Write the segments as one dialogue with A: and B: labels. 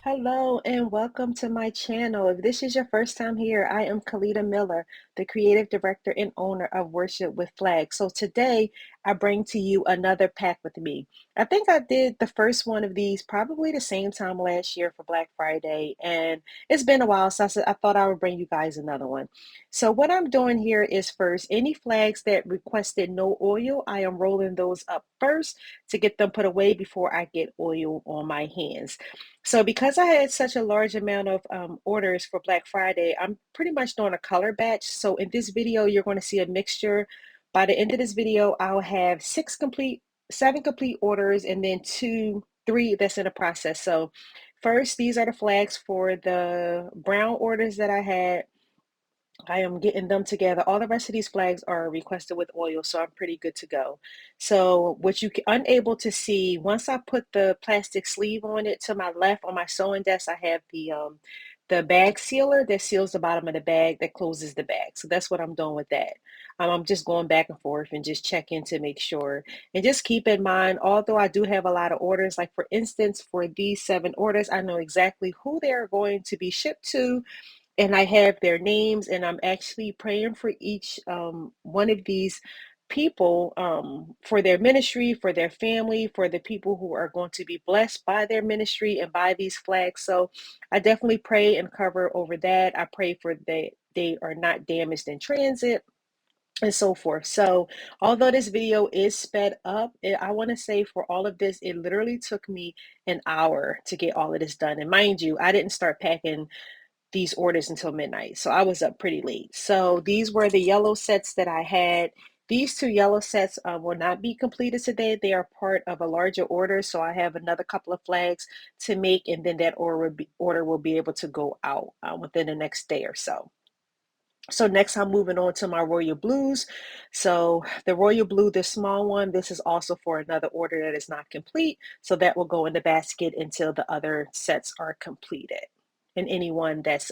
A: Hello and welcome to my channel. If this is your first time here, I am Kalita Miller, the creative director and owner of Worship with Flags. So today I bring to you another pack with me. I think I did the first one of these probably the same time last year for Black Friday, and it's been a while, so I thought I would bring you guys another one. So what I'm doing here is first, any flags that requested no oil, I am rolling those up first to get them put away before I get oil on my hands. So because I had such a large amount of orders for Black Friday, I'm pretty much doing a color batch. So in this video, you're going to see a mixture. By the end of this video, I'll have seven complete orders, and then three that's in the process. So first, these are the flags for the brown orders that I had. I am getting them together. All the rest of these flags are requested with oil, so I'm pretty good to go. So what you unable to see, once I put the plastic sleeve on it, to my left on my sewing desk, I have the bag sealer that seals the bottom of the bag that closes the bag. So that's what I'm doing with that. I'm just going back and forth and just checking to make sure. And just keep in mind, although I do have a lot of orders, like for instance, for these 7 orders, I know exactly who they're going to be shipped to, and I have their names, and I'm actually praying for each one of these people, for their ministry, for their family, for the people who are going to be blessed by their ministry and by these flags. So I definitely pray and cover over that. I pray for they are not damaged in transit and so forth. So although this video is sped up, I want to say for all of this, it literally took me an hour to get all of this done. And mind you, I didn't start packing these orders until midnight. So I was up pretty late. So these were the yellow sets that I had. These two yellow sets will not be completed today. They are part of a larger order. So I have another couple of flags to make, and then that order will be able to go out within the next day or so. So next I'm moving on to my royal blues. So the royal blue, this small one, this is also for another order that is not complete. So that will go in the basket until the other sets are completed. And anyone that's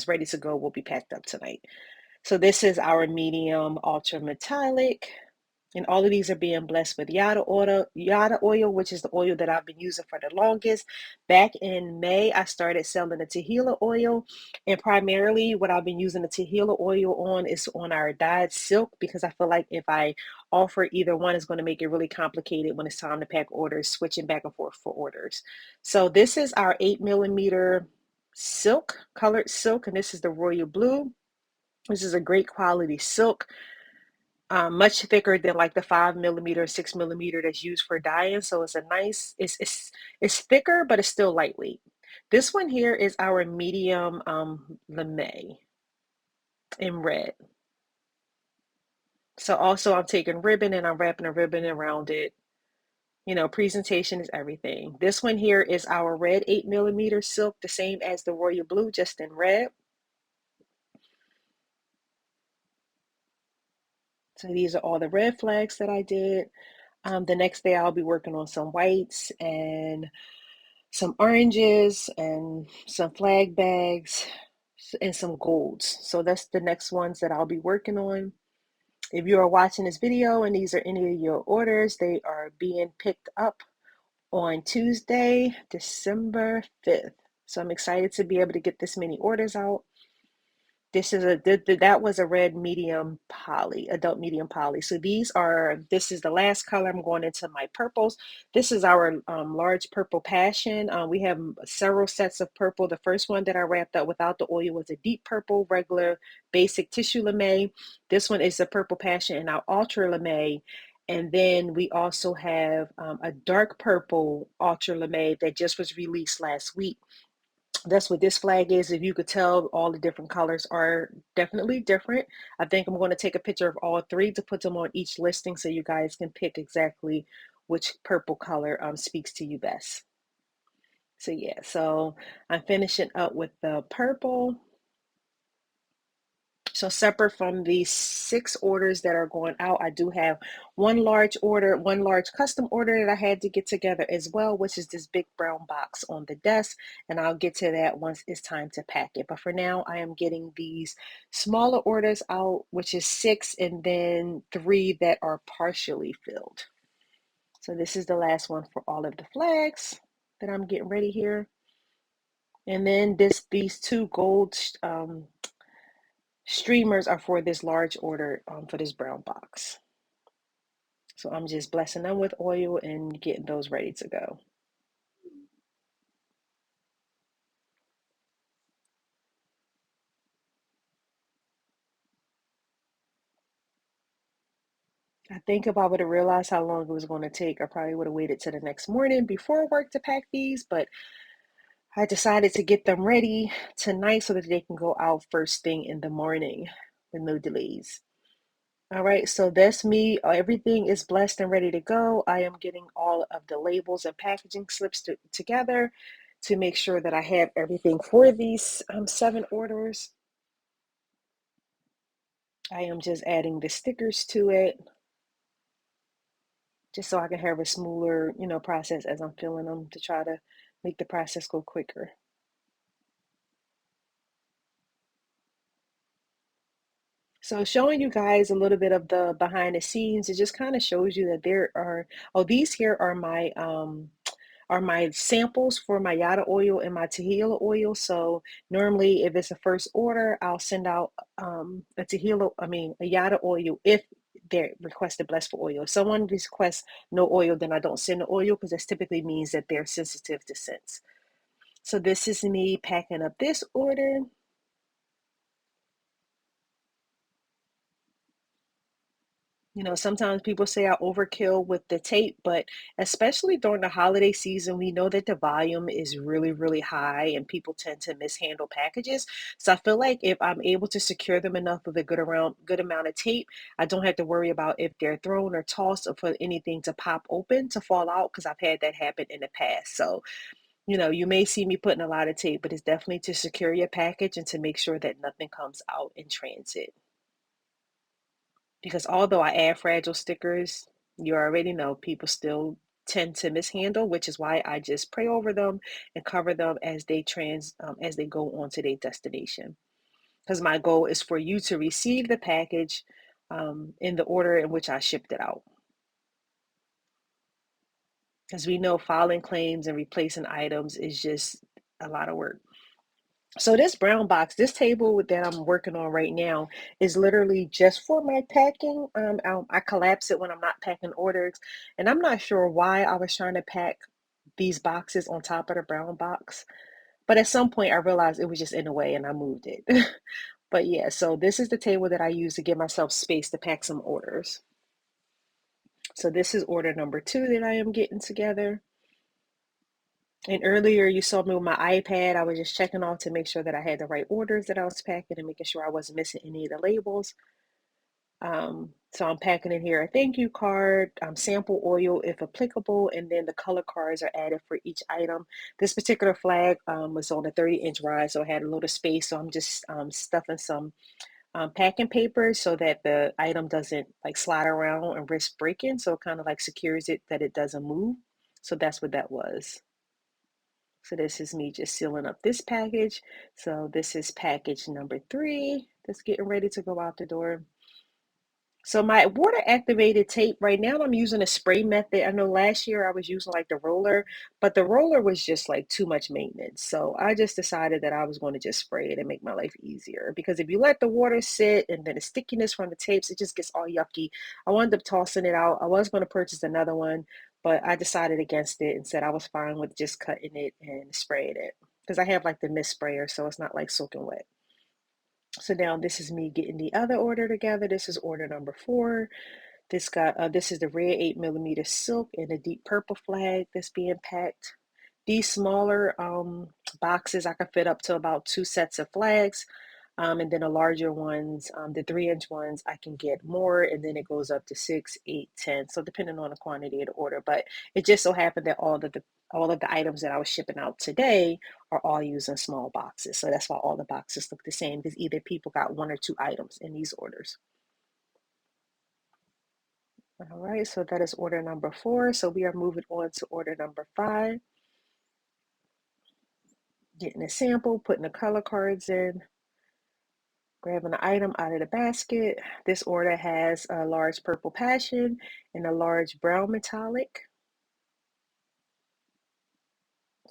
A: ready to go will be packed up tonight. So this is our medium ultra metallic. And all of these are being blessed with yada oil, which is the oil that I've been using for the longest. Back in May, I started selling the Tehillah oil. And primarily what I've been using the Tehillah oil on is on our dyed silk, because I feel like if I offer either one, it's going to make it really complicated when it's time to pack orders, switching back and forth for orders. So this is our 8mm silk, colored silk, and this is the royal blue. This is a great quality silk, much thicker than like the 5mm, 6mm that's used for dyeing. So it's a nice, it's thicker, but it's still lightweight. This one here is our medium lame in red. So also I'm taking ribbon and I'm wrapping a ribbon around it. You know, presentation is everything. This one here is our red 8mm silk, the same as the royal blue, just in red. So these are all the red flags that I did. The next day I'll be working on some whites and some oranges and some flag bags and some golds. So that's the next ones that I'll be working on. If you are watching this video and these are any of your orders, they are being picked up on Tuesday, December 5th. So I'm excited to be able to get this many orders out. This is that was a red medium poly, adult medium poly. So this is the last color. I'm going into my purples. This is our large purple passion. We have several sets of purple. The first one that I wrapped up without the oil was a deep purple, regular, basic tissue lame. This one is a purple passion and our ultra lame. And then we also have a dark purple ultra lame that just was released last week. That's what this flag is. If you could tell, all the different colors are definitely different. I think I'm going to take a picture of all three to put them on each listing so you guys can pick exactly which purple color speaks to you best. So yeah, so I'm finishing up with the purple. So separate from the 6 orders that are going out, I do have one large custom order that I had to get together as well, which is this big brown box on the desk. And I'll get to that once it's time to pack it. But for now, I am getting these smaller orders out, which is 6 and then 3 that are partially filled. So this is the last one for all of the flags that I'm getting ready here. And then these two gold streamers are for this large order for this brown box. So I'm just blessing them with oil and getting those ready to go. I think if I would have realized how long it was going to take, I probably would have waited to the next morning before work to pack these, but I decided to get them ready tonight so that they can go out first thing in the morning with no delays. All right, so that's me. Everything is blessed and ready to go. I am getting all of the labels and packaging slips together to make sure that I have everything for these 7 orders. I am just adding the stickers to it just so I can have a smoother, process as I'm filling them to try to make the process go quicker. So showing you guys a little bit of the behind the scenes, it just kind of shows you that there are, oh, these here are my samples for my yada oil and my tahila oil. So normally if it's a first order, I'll send out a yada oil if they request a blessed for oil. If someone requests no oil, then I don't send the oil because this typically means that they're sensitive to scents. So this is me packing up this order. Sometimes people say I overkill with the tape, but especially during the holiday season, we know that the volume is really, really high and people tend to mishandle packages. So I feel like if I'm able to secure them enough with a good amount of tape, I don't have to worry about if they're thrown or tossed or for anything to pop open to fall out because I've had that happen in the past. So, you may see me putting a lot of tape, but it's definitely to secure your package and to make sure that nothing comes out in transit. Because although I add fragile stickers, you already know people still tend to mishandle, which is why I just pray over them and cover them as they go on to their destination. Because my goal is for you to receive the package in the order in which I shipped it out. Because we know filing claims and replacing items is just a lot of work. So this brown box, this table that I'm working on right now is literally just for my packing. I collapse it when I'm not packing orders, and I'm not sure why I was trying to pack these boxes on top of the brown box. But at some point, I realized it was just in the way, and I moved it. But yeah, so this is the table that I use to give myself space to pack some orders. So this is order number 2 that I am getting together. And earlier you saw me with my iPad. I was just checking off to make sure that I had the right orders that I was packing and making sure I wasn't missing any of the labels. So I'm packing in here a thank you card, sample oil if applicable, and then the color cards are added for each item. This particular flag was on a 30-inch rod, so I had a little space. So I'm just stuffing some packing paper so that the item doesn't like slide around and risk breaking. So it kind of like secures it that it doesn't move. So that's what that was. So this is me just sealing up this package. So this is package number 3 that's getting ready to go out the door. So my water activated tape, right now I'm using a spray method. I know last year I was using like the roller, but the roller was just like too much maintenance. So I just decided that I was going to just spray it and make my life easier. Because if you let the water sit and then the stickiness from the tapes, it just gets all yucky. I wound up tossing it out. I was going to purchase another one, but I decided against it and said I was fine with just cutting it and spraying it. Because I have like the mist sprayer, so it's not like soaking wet. So now this is me getting the other order together. This is order number 4. This is the red 8mm silk and the deep purple flag that's being packed. These smaller boxes I can fit up to about 2 sets of flags. And then the larger ones, the 3-inch ones, I can get more, and then it goes up to 6, 8, 10. So depending on the quantity of the order. But it just so happened that all of the items that I was shipping out today are all using small boxes. So that's why all the boxes look the same, because either people got 1 or 2 items in these orders. All right, so that is order number 4. So we are moving on to order number 5. Getting a sample, putting the color cards in, grabbing the item out of the basket. This order has a large purple passion and a large brown metallic.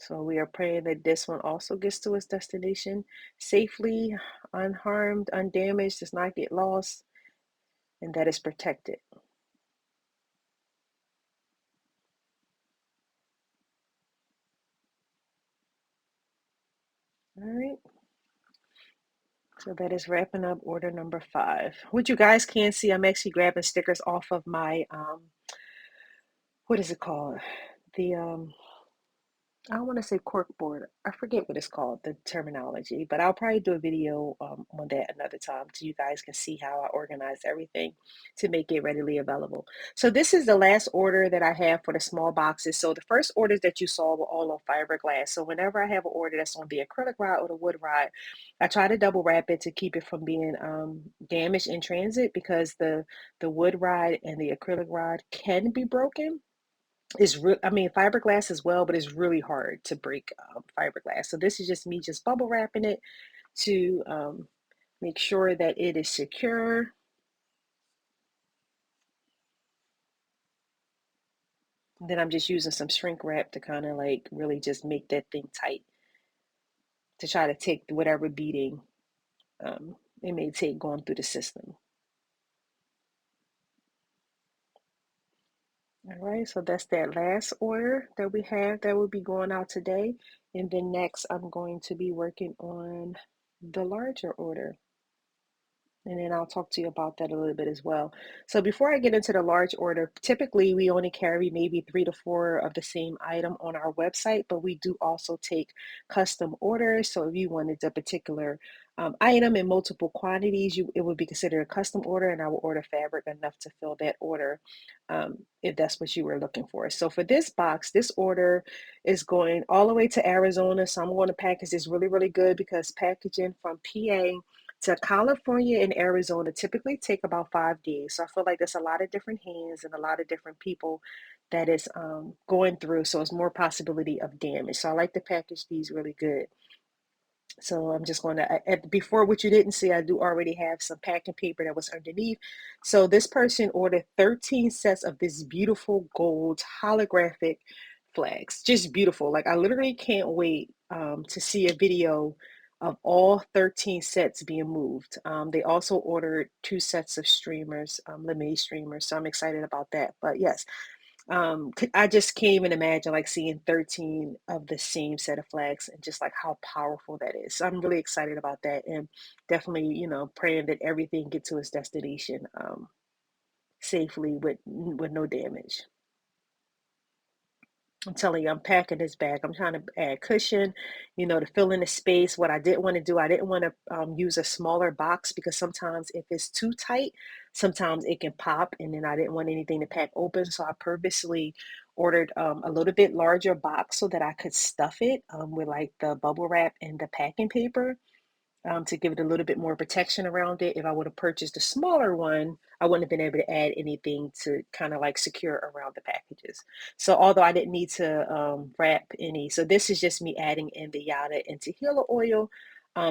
A: So we are praying that this one also gets to its destination safely, unharmed, undamaged, does not get lost, and that is protected. All right. So that is wrapping up order number 5. What you guys can't see, I'm actually grabbing stickers off of my what is it called? The I don't want to say cork board. I forget what it's called, the terminology, but I'll probably do a video on that another time so you guys can see how I organize everything to make it readily available. So this is the last order that I have for the small boxes. So the first orders that you saw were all on fiberglass. So whenever I have an order that's on the acrylic rod or the wood rod, I try to double wrap it to keep it from being damaged in transit because the wood rod and the acrylic rod can be broken. It's real. I mean, fiberglass as well, but it's really hard to break fiberglass. So this is just me just bubble wrapping it to make sure that it is secure. And then I'm just using some shrink wrap to kind of like really just make that thing tight to try to take whatever beating it may take going through the system. All right, so that's that last order that we have that will be going out today. And then next, I'm going to be working on the larger order. And then I'll talk to you about that a little bit as well. So before I get into the large order, typically we only carry maybe 3 to 4 of the same item on our website, but we do also take custom orders. So if you wanted a particular item in multiple quantities, it would be considered a custom order, and I will order fabric enough to fill that order if that's what you were looking for. So for this box, this order is going all the way to Arizona. So I'm going to package this really, really good because packaging from PA to California and Arizona typically take about 5 days. So I feel like there's a lot of different hands and a lot of different people that is going through. So it's more possibility of damage. So I like to package these really good. So I'm just going to, before what you didn't see, I do already have some packing paper that was underneath. So this person ordered 13 sets of this beautiful gold holographic flags. Just beautiful. Like I literally can't wait to see a video of all 13 sets being moved. They also ordered 2 sets of streamers, lemonade streamers. So I'm excited about that. But yes, I just can't even imagine like seeing 13 of the same set of flags and just like how powerful that is. So I'm really excited about that and definitely, praying that everything gets to its destination safely with no damage. I'm telling you, I'm packing this bag. I'm trying to add cushion, to fill in the space. What I didn't want to do, I didn't want to use a smaller box because sometimes if it's too tight, sometimes it can pop, and then I didn't want anything to pack open. So I purposely ordered a little bit larger box so that I could stuff it with like the bubble wrap and the packing paper to give it a little bit more protection around it. If I would have purchased a smaller one, I wouldn't have been able to add anything to kind of like secure around the packages. So although I didn't need to wrap any, so this is just me adding in the Yada and Tequila oil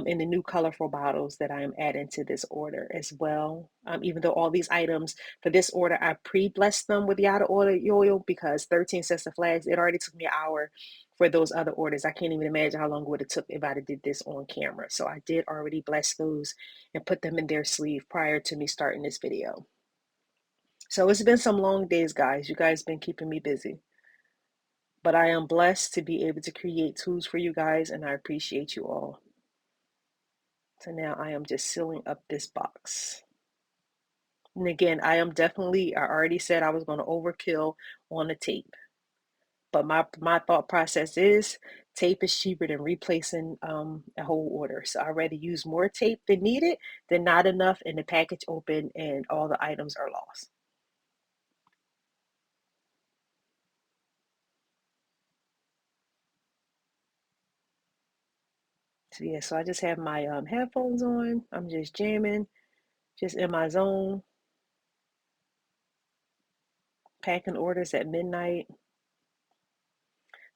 A: in the new colorful bottles that I am adding to this order as well. Even though all these items for this order, I pre-blessed them with Yada oil because 13 sets of flags, it already took me an hour for those other orders. I can't even imagine how long it would have took if I did this on camera. So I did already bless those and put them in their sleeve prior to me starting this video. So it's been some long days, guys. You guys been keeping me busy. But I am blessed to be able to create tools for you guys, and I appreciate you all. So now I am just sealing up this box. And again, I already said I was going to overkill on the tape. But my thought process is tape is cheaper than replacing a whole order. So I'd rather use more tape than needed than not enough and the package open and all the items are lost. So yeah, so I just have my headphones on. I'm just jamming, just in my zone, packing orders at midnight.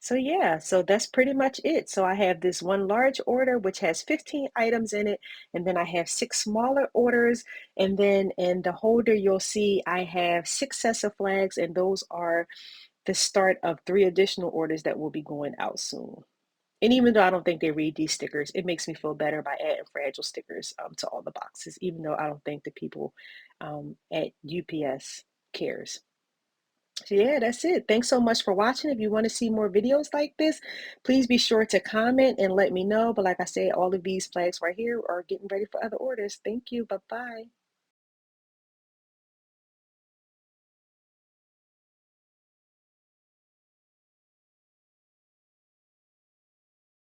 A: So yeah, so that's pretty much it. So I have this one large order which has 15 items in it, and then I have 6 smaller orders, and then in the holder you'll see I have 6 sets of flags, and those are the start of 3 additional orders that will be going out soon. And even though I don't think they read these stickers, it makes me feel better by adding fragile stickers to all the boxes, even though I don't think the people at UPS cares. So yeah, that's it. Thanks so much for watching. If you want to see more videos like this, please be sure to comment and let me know. But like I said, all of these flags right here are getting ready for other orders. Thank you. Bye-bye.